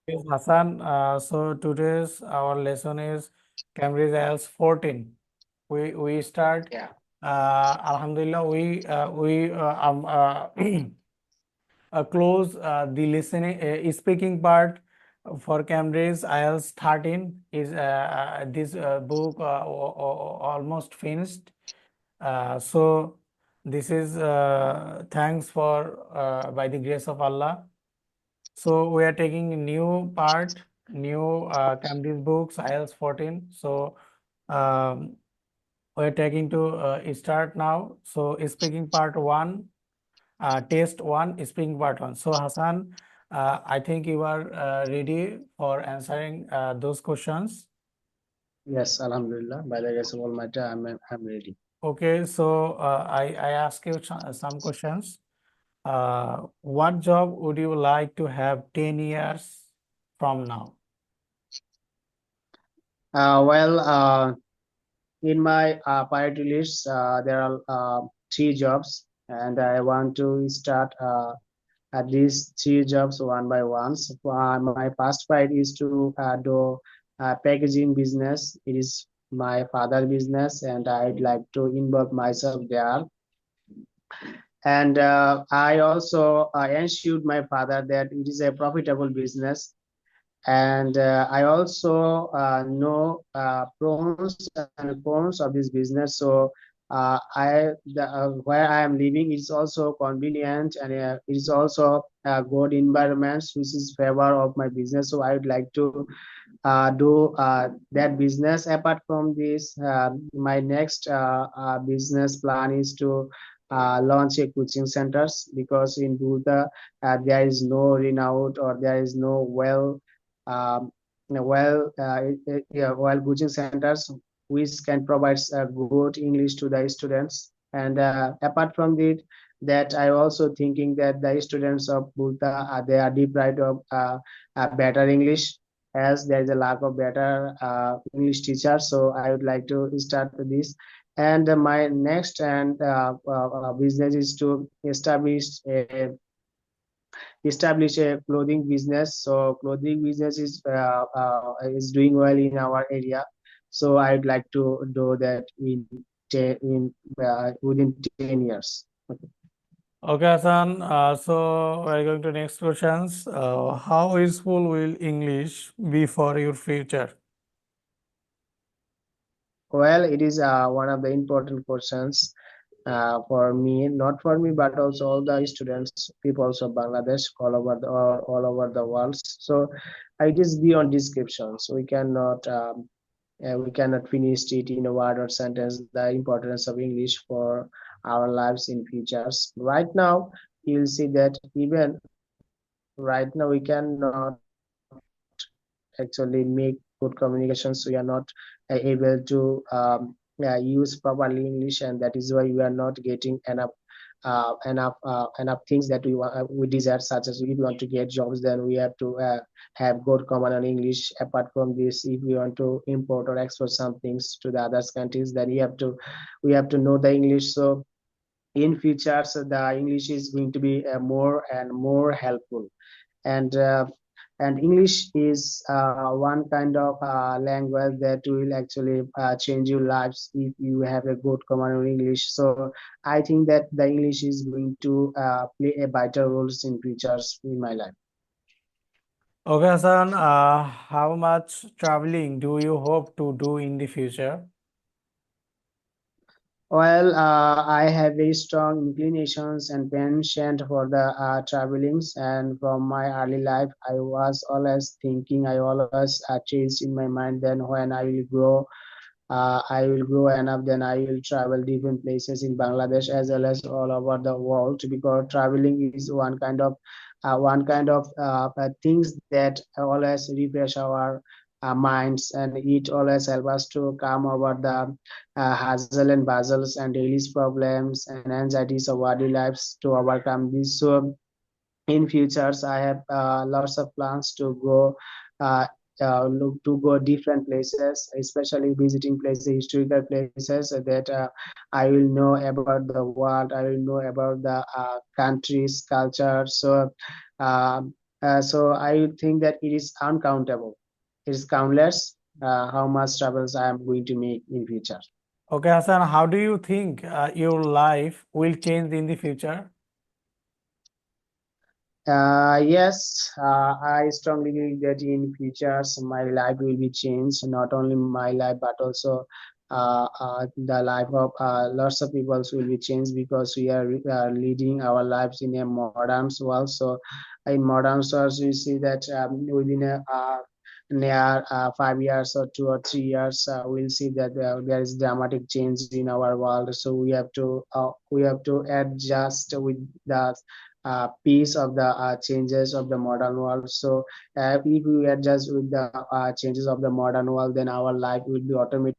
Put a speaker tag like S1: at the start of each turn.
S1: Yes, Hassan. So today's our lesson is Cambridge IELTS 14. We start.
S2: Yeah.
S1: Alhamdulillah. We close the listening speaking part for Cambridge IELTS 13 is this book almost finished. So this is thanks for by the grace of Allah. So we are taking a new part, new Cambridge books, IELTS 14. So um, we're taking to start now. So speaking part one, test one, speaking part one. So Hassan, I think you are ready for answering those questions.
S2: Yes, Alhamdulillah. By the grace of Almighty, I'm ready.
S1: Okay, so I ask you some questions. What job would you like to have 10 years from now?
S2: Well, in my priority list, there are three jobs, and I want to start at least three jobs one by one. So, my past priority is to do packaging business. It is my father business, and I'd like to involve myself there. And I also ensured my father that it is a profitable business. And I also know pros and cons of this business. So where I am living is also convenient, and it is also a good environment which is favor of my business. So I would like to do that business. Apart from this, my next business plan is to launch a coaching centers, because in Buddha there is no renowned, or there is no um, well coaching centers which can provide good English to the students. And apart from that, I also thinking that the students of Buddha they are deprived of better English, as there is a lack of better English teachers. So I would like to start with this. And my next and business is to establish a clothing business. So clothing business is doing well in our area. So I'd like to do that within 10 years. Okay.
S1: Okay, Hassan. So we're going to next questions. How useful will English be for your future?
S2: Well, it is one of the important questions for me, not for me, but also all the students, people of Bangladesh, all over the world. So it is beyond description. So we cannot finish it in a word or sentence. The importance of English for our lives in futures. Right now, you'll see that even right now we cannot actually make good communications. We are not able to use properly English, and that is why we are not getting enough things that we desire, such as if we want to get jobs, then we have to have good command on English. Apart from this, if we want to import or export some things to the other countries, then we have to know the English. So in future, so the English is going to be more and more helpful. And English is one kind of language that will actually change your lives if you have a good command of English. So I think that the English is going to play a vital role in futures in my life.
S1: Okay, Hassan. How much traveling do you hope to do in the future?
S2: Well, I have very strong inclinations and penchant for the travelings, and from my early life, I was always thinking, I always chased in my mind. Then when I will grow enough, then I will travel different places in Bangladesh as well as all over the world, because traveling is one kind of things that always refresh our minds, and it always help us to come over the hassle and bustles and daily problems and anxieties of our daily lives to overcome this. So in futures, I have lots of plans to look to go different places, especially visiting places, historical places, so that I will know about the world, I will know about the country's culture. So So I think that it is uncountable. It is countless how much travels I am going to make in future.
S1: Okay, Hassan, how do you think your life will change in the future?
S2: Yes, I strongly believe that in futures my life will be changed. Not only my life, but also the life of lots of people will be changed because we are leading our lives in a modern world. So, in modern world, we see that within a near 5 years or 2 or 3 years, we'll see that there is dramatic change in our world. So we have to adjust with the piece of the changes of the modern world. So if we adjust with the changes of the modern world, then our life will be automatically